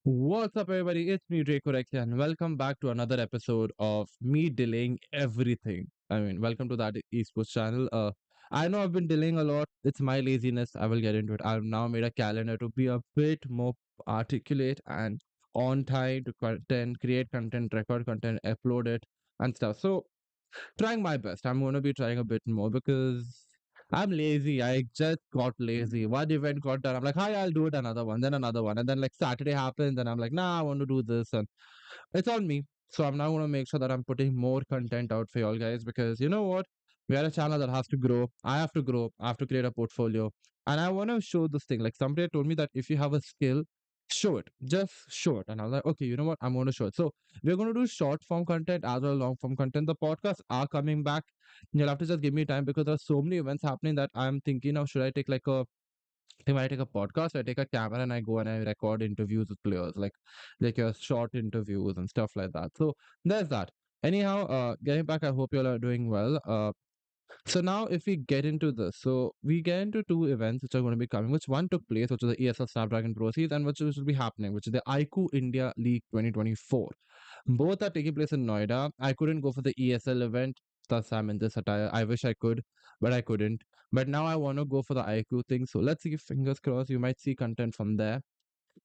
What's up, everybody? It's me, Draco Rex, and welcome back to another episode of me delaying everything. Welcome to that esports channel. I know I've been delaying a lot. It's my laziness. I will get into it. I've now made a calendar to be a bit more articulate and on time to content, create content, record content, upload it, and stuff. So trying my best. I'm going to be trying a bit more because I'm lazy. I just got lazy. One event got done. I'm like, hi, I'll do it another one, then another one. And then like Saturday happens and I'm like, nah, I want to do this. And it's on me. So I'm now going to make sure that I'm putting more content out for y'all guys because you know what? We are a channel that has to grow. I have to grow. I have to create a portfolio. And I want to show this thing. Like somebody told me that if you have a skill, show it. Just show it. And I was like, okay, you know what? I'm going to show it. So we're going to do short form content as well as long form content. The podcasts are coming back. You'll have to just give me time because there are so many events happening that I'm thinking of should I take like a if I take a podcast, I take a camera and I go and I record interviews with players, like your short interviews and stuff like that. So there's that. Anyhow, getting back, I hope you all are doing well. So now if we get into this, so we get into two events which are going to be coming, which one took place, which is the ESL Snapdragon Pro Series, and which will be happening, which is the iQOO India League 2024. Both are taking place in Noida. I couldn't go for the ESL event, thus I'm in this attire. I wish I could, but I couldn't. But now I want to go for the iQOO thing. So let's see, fingers crossed, you might see content from there.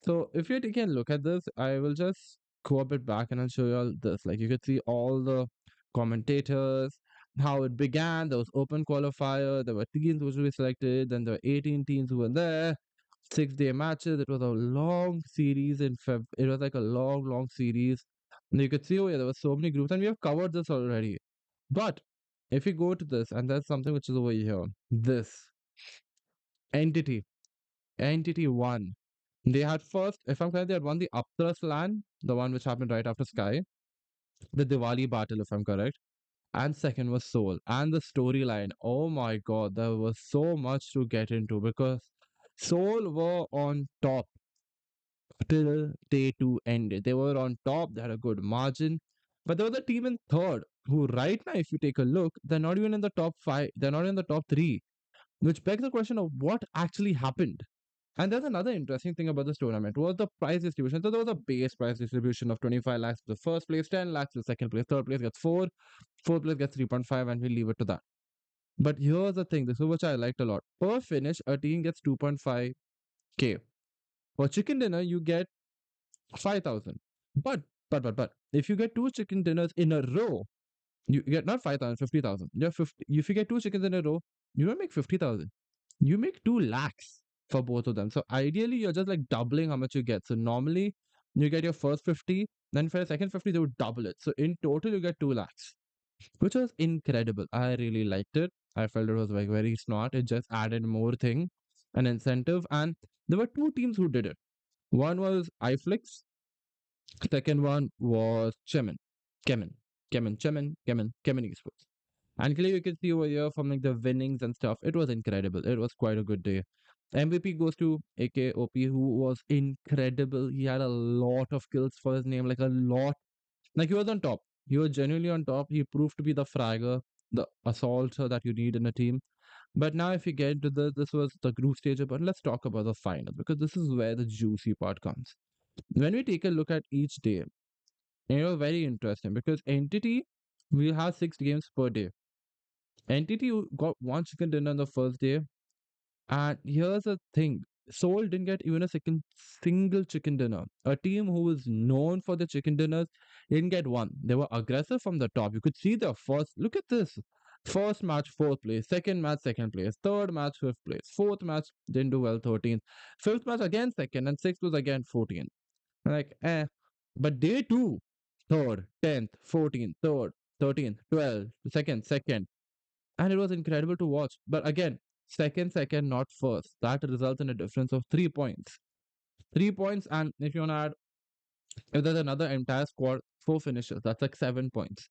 So if you're taking a look at this, I will just go a bit back and I'll show you all this. Like you could see all the commentators, how it began. There was open qualifier, there were teams which were selected, then there were 18 teams who were there. 6 day matches. It was a long series in Feb. It was like a long series. And you could see, oh yeah, there were so many groups, and we have covered this already. But if you go to this, and there's something which is over here, this entity, entity one. They had first, if I'm correct, they had won the Aptras LAN, the one which happened right after Sky, the Diwali battle, if I'm correct. And second was Soul. And the storyline, oh my god, there was so much to get into because Soul were on top till day two ended. They were on top, they had a good margin. But there was a team in third who, right now, if you take a look, they're not even in the top five, they're not in the top three, which begs the question of what actually happened. And there's another interesting thing about this tournament was the prize distribution. So there was a base prize distribution of 25 lakhs to the first place, 10 lakhs to the second place, third place gets 4, fourth place gets 3.5, and we leave it to that. But here's the thing, this is which I liked a lot. Per finish, a team gets 2.5k. For chicken dinner, you get 5,000. But, but, if you get two chicken dinners in a row, you get not 5,000, 50,000. You have 50. If you get two chickens in a row, you don't make 50,000. You make 2 lakhs for both of them. So ideally, you're just like doubling how much you get. So normally, you get your first 50, then for your second 50, they would double it. So in total, you get 2 lakhs, which was incredible. I really liked it. I felt it was like very smart. It just added more thing, an incentive. And there were two teams who did it. One was iFlix. Second one was Kemin Esports. And clearly you can see over here from like the winnings and stuff, it was incredible. It was quite a good day. MVP goes to AKOP, who was incredible. He had a lot of kills for his name, like a lot. Like he was on top. He was genuinely on top. He proved to be the fragger, the assaulter that you need in a team. But now, if you get into this was the group stage, but let's talk about the final because this is where the juicy part comes. When we take a look at each day, very interesting because Entity will have 6 games per day. Entity got one chicken dinner on the first day, and here's the thing: Seoul didn't get even a second single chicken dinner. A team who was known for the chicken dinners didn't get one. They were aggressive from the top. You could see their first. Look at this. First match, fourth place. Second match, second place. Third match, fifth place. Fourth match, didn't do well, 13th. Fifth match, again second. And sixth was again 14th. Like, eh. But day two, third, 10th, 14th, third, 13th, 12th, second, second. And it was incredible to watch. But again, second, not first. That results in a difference of 3 points. 3 points, and if you want to add, if there's another entire squad, 4 finishes, that's like 7 points.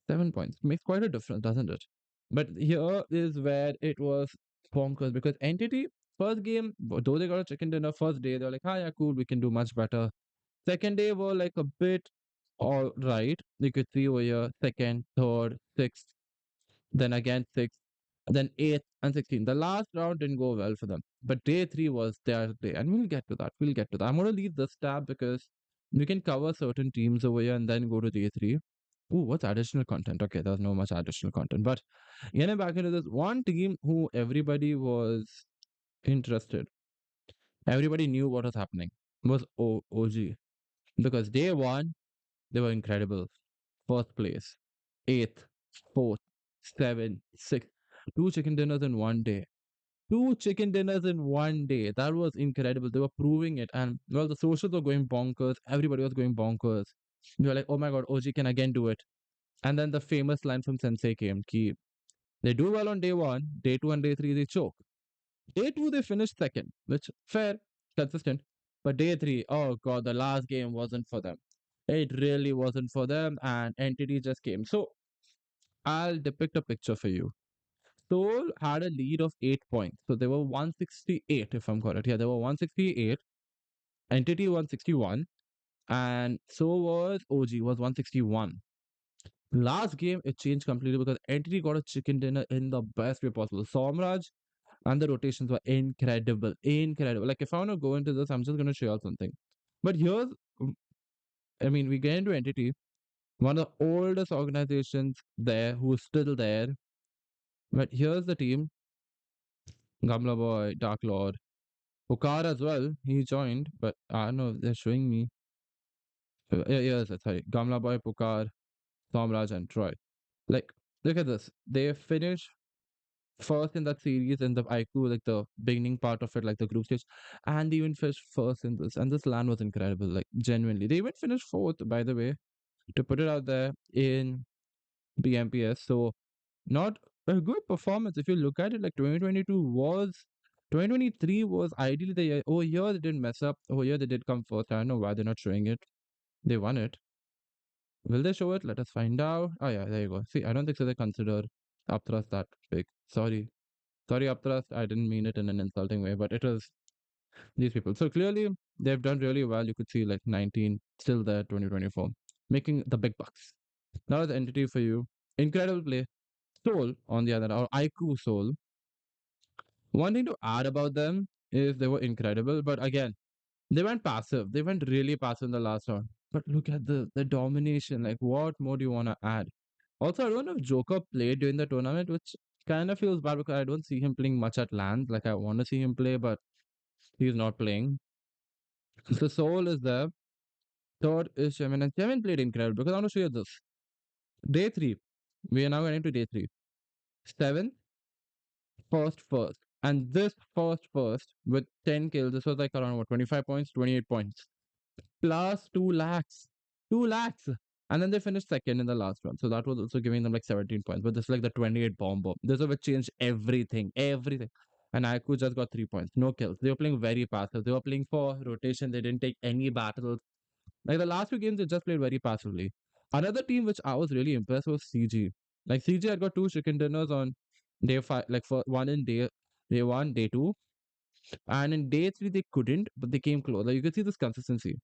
7 points makes quite a difference, doesn't it? But here is where it was bonkers because Entity, first game, though they got a chicken dinner first day, they're like, ah, yeah, cool, we can do much better. Second day were like a bit all right. You could see over here, second, third, sixth, then again sixth, then eighth and 16th. The last round didn't go well for them. But day three was their day, and we'll get to that. We'll get to that. I'm going to leave this tab because we can cover certain teams over here and then go to day three. Ooh, what's additional content? Okay, there's no much additional content. But getting back into this, one team who everybody was interested, everybody knew what was happening, was OG. Because day one, they were incredible. First place, eighth, fourth, seven, six, two chicken dinners in one day. Two chicken dinners in one day. That was incredible. They were proving it. And well, the socials were going bonkers. Everybody was going bonkers. We were like, oh my god, OG can again do it. And then the famous line from Sensei came, Ki, they do well on day one, day two and day three, they choke. Day two, they finished second, which fair, consistent. But day three, oh god, the last game wasn't for them. It really wasn't for them, and Entity just came. So I'll depict a picture for you. Seoul had a lead of 8 points. So they were 168, if I'm correct. Yeah, they were 168. Entity 161. And so was OG, was 161. Last game, it changed completely because Entity got a chicken dinner in the best way possible. Somraj and the rotations were incredible. Incredible. Like, if I want to go into this, I'm just going to show you something. But here's, I mean, we get into Entity, one of the oldest organizations there who's still there. But here's the team: Gamla Boy, Dark Lord, Pukar as well. He joined, but I don't know if they're showing me. Yeah, yes, sorry. Gamla Boy, Pukar, Somraj, and Troy. Like, look at this. They finished first in that series in the iQOO, like the beginning part of it, like the group stage, and they even finished first in this. And this land was incredible, like genuinely. They even finished fourth, by the way, to put it out there in BMPS. So not a good performance. If you look at it, like 2022 was 2023 was ideally the year. Oh, here they didn't mess up. Oh, here they did come first. I don't know why they're not showing it. They won it. Will they show it? Let us find out. Oh yeah, there you go. See, I don't think so they consider upthrust that big. Sorry. Sorry, upthrust. I didn't mean it in an insulting way, but it was these people. So clearly they've done really well. You could see like 19 still there, 2024, making the big bucks. Now the entity for you. Incredible play. Soul, on the other, or iQOO Soul. One thing to add about them is they were incredible, but again, they went passive. They went really passive in the last round. But look at the domination. Like, what more do you want to add? Also, I don't know if Joker played during the tournament, which kind of feels bad because I don't see him playing much at lands. Like, I want to see him play, but he's not playing. So Soul is there. Third is Shemin, and Shemin played incredible because I want to show you this. Day three. We are now getting to day three. Seven, first. And this first with 10 kills, this was like around what, 25 points, 28 points. Plus 2 lakhs. 2 lakhs. And then they finished second in the last round. So that was also giving them like 17 points. But this is like the 28 bomb. This would changed everything. Everything. And iQOO just got 3 points. No kills. They were playing very passive. They were playing for rotation. They didn't take any battles. Like the last few games, they just played very passively. Another team which I was really impressed was CG. Like CG had got two chicken dinners on day five, like for one in day one, day two, and in day three they couldn't, but they came close. Like you could see this consistency.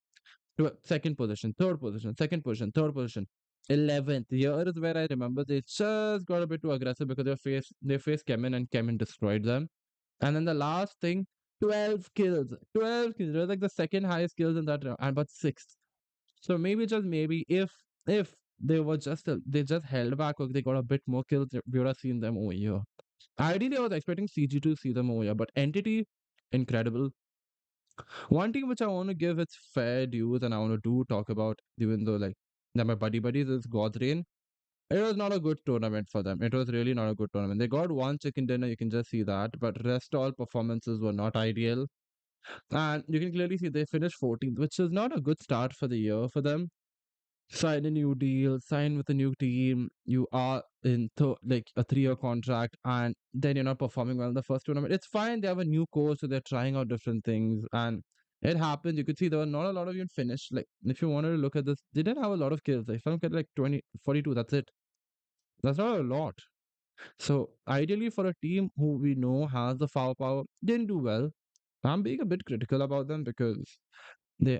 Second position, third position, second position, third position. 11th. Here is where I remember they just got a bit too aggressive because they faced Kemin and Kemin destroyed them. And then the last thing, 12 kills. 12 kills. It was like the second highest kills in that round, and but sixth. So maybe just maybe if they were just they just held back or they got a bit more kills, we would have seen them over here. Ideally, I was expecting CG to see them over here, but Entity, incredible. One team which I want to give its fair dues and I want to do talk about, even though like that my buddies is God's Rain. It was not a good tournament for them. It was really not a good tournament. They got one chicken dinner, you can just see that, but rest all performances were not ideal. And you can clearly see they finished 14th, which is not a good start for the year for them. Sign a new deal, sign with a new team. You are in like a 3 year contract, and then you're not performing well in the first tournament. It's fine. They have a new coach, so they're trying out different things, and it happens. You could see there were not a lot of you finished. Like, if you wanted to look at this, they didn't have a lot of kills. If I look at like 20, 42, that's it. That's not a lot. So, ideally, for a team who we know has the firepower, didn't do well. I'm being a bit critical about them because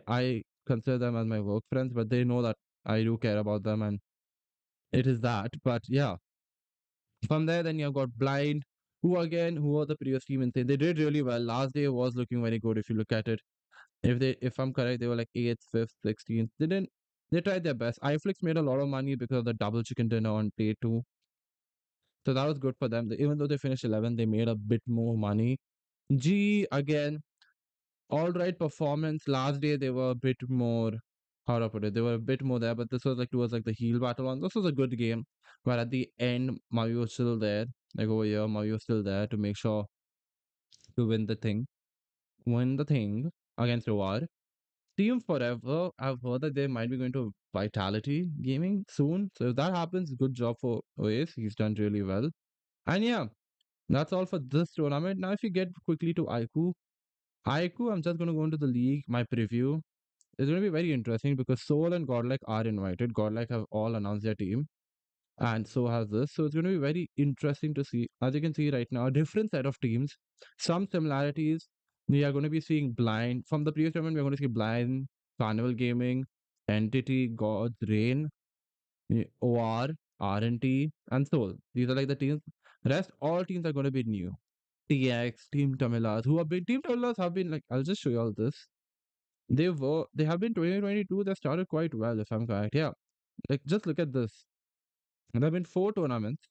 I consider them as my work friends, but they know that I do care about them and it is that. But yeah, from there, then you've got Blind. Who are the previous team insane? They did really well. Last day was looking very good if you look at it. If I'm correct, they were like 8th, 5th, 16th. They tried their best. iFlix made a lot of money because of the double chicken dinner on day two. So that was good for them. Even though they finished 11th, they made a bit more money. G again, all right performance. Last day they were a bit more, how do I put it? They were a bit more there, but this was like towards like the heel battle one. This was a good game. But at the end, Mario was still there. Like over here, Mario was still there to make sure to win the thing. Win the thing against Roar. Team Forever, I've heard that they might be going to Vitality Gaming soon. So if that happens, good job for Oasis. He's done really well. And yeah, that's all for this tournament. Now, if you get quickly to iQOO, I'm just going to go into the league, my preview. It's going to be very interesting because Soul and Godlike are invited. Godlike have all announced their team, and so has this. So it's going to be very interesting to see. As you can see right now, a different set of teams, some similarities. We are going to be seeing Blind from the previous tournament. We're going to see Blind, Carnival Gaming, Entity, God's Reign, OR, RNT, and Soul. These are like the teams. Rest all teams are going to be new. TX, Team Tamilas, who have been Team Tamilas have been like, I'll just show you all this. They have been 2022, they started quite well, if I'm correct. Yeah. Like just look at this. There have been four tournaments,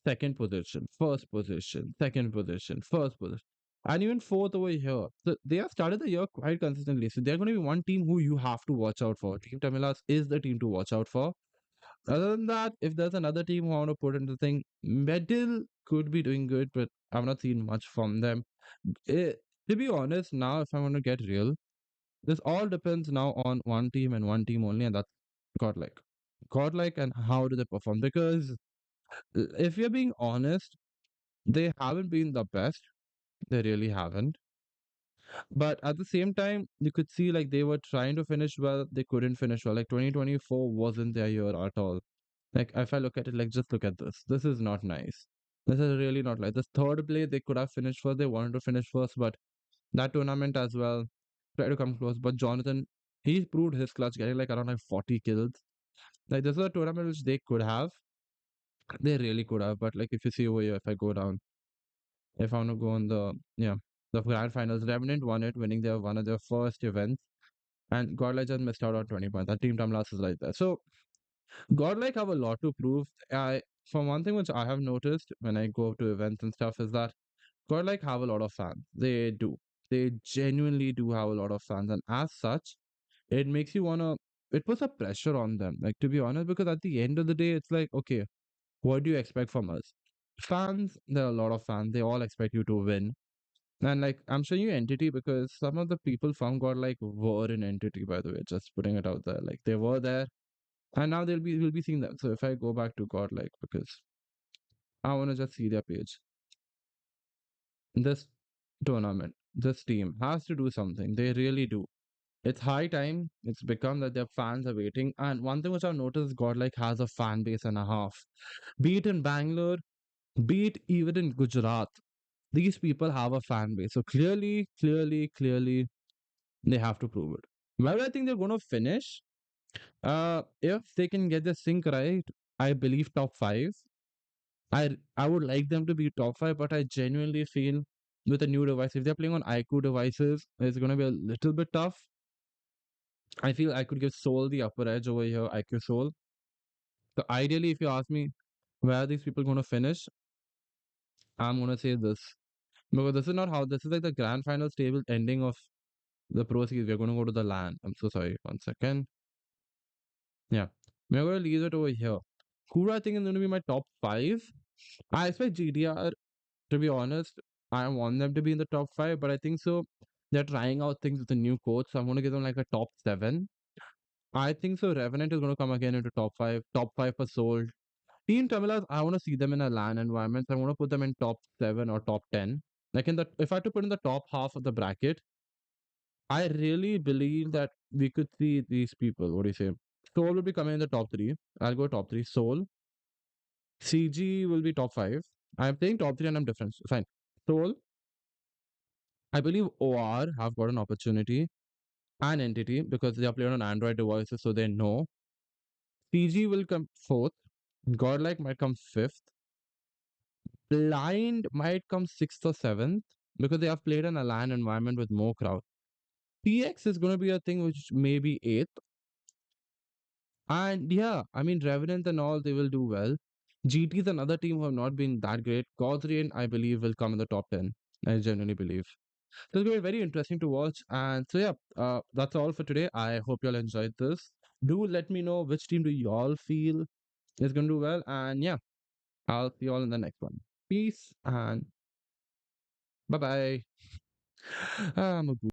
second position, first position, second position, first position. And even fourth over here. So they have started the year quite consistently. So they're going to be one team who you have to watch out for. Team Tamilas is the team to watch out for. Other than that, if there's another team who I want to put into the thing, Medil could be doing good, but I've not seen much from them. Eh, to be honest, now if I want to get real, this all depends now on one team and one team only, and that's Godlike. Godlike and how do they perform? Because if you're being honest, they haven't been the best. They really haven't. But at the same time, you could see like they were trying to finish well, they couldn't finish well. Like 2024 wasn't their year at all. Like if I look at it, like just look at this. This is not nice. This is really not like this third play. They could have finished first. They wanted to finish first, but that tournament as well try to come close. But Jonathan, he proved his clutch, getting like around like 40 kills. Like this is a tournament which they could have. They really could have. But like if you see over here, if I go down, if I want to go on the grand finals, Revenant won it, winning their one of their first events. And Godlike just missed out on 20 points. That team time loss is like that. So Godlike have a lot to prove. From one thing which I have noticed when I go to events and stuff is that Godlike have a lot of fans. They do. They genuinely do have a lot of fans. And as such, it makes you wanna it puts a pressure on them, like to be honest, because at the end of the day, it's like, okay, what do you expect from us? Fans, there are a lot of fans, they all expect you to win. And like I'm showing you entity because some of the people from God like were in entity, by the way, just putting it out there. Like they were there and now we'll be seeing them. So if I go back to God like because I wanna just see their page. This tournament, this team has to do something. They really do. It's high time. It's become that their fans are waiting. And one thing which I've noticed, Godlike has a fan base and a half. Be it in Bangalore, be it even in Gujarat, these people have a fan base. So clearly, they have to prove it. Where I think they're going to finish, if they can get the sync right, I believe top five. I would like them to be top five, but I genuinely feel with a new device, if they're playing on iQOO devices, it's going to be a little bit tough. I feel I could give Soul the upper edge over here, iQOO Soul. So ideally, if you ask me where are these people going to finish, I'm going to say this. Because this is not how, this is like the grand finals table ending of the Pro Series. We're going to go to the LAN. I'm so sorry. One second. Yeah. We're going to leave it over here. Who do I think is going to be my top five? I expect GDR, to be honest. I want them to be in the top five, but I think so. They're trying out things with the new coach. So I'm going to give them like a top seven. I think so. Revenant is going to come again into top five. Top five for Soul. Team Tamilas, I want to see them in a LAN environment. So I want to put them in top seven or top 10. Like in the, if I had to put in the top half of the bracket, I really believe that we could see these people. What do you say? Soul will be coming in the top three. I'll go top three. Soul. CG will be top five. I'm saying top three and I'm different. Fine. Soul. I believe OR have got an opportunity and entity because they are playing on Android devices, so they know. CG will come fourth. Godlike might come fifth. Blind might come sixth or seventh because they have played in a LAN environment with more crowd. TX is going to be a thing which may be eighth. And yeah, I mean, Revenant and all, they will do well. GT is another team who have not been that great. Gothrian, I believe, will come in the top 10. I genuinely believe. So it's going to be very interesting to watch. And so, yeah, that's all for today. I hope you all enjoyed this. Do let me know which team do you all feel is going to do well. And yeah, I'll see you all in the next one. Peace and bye bye. I'm a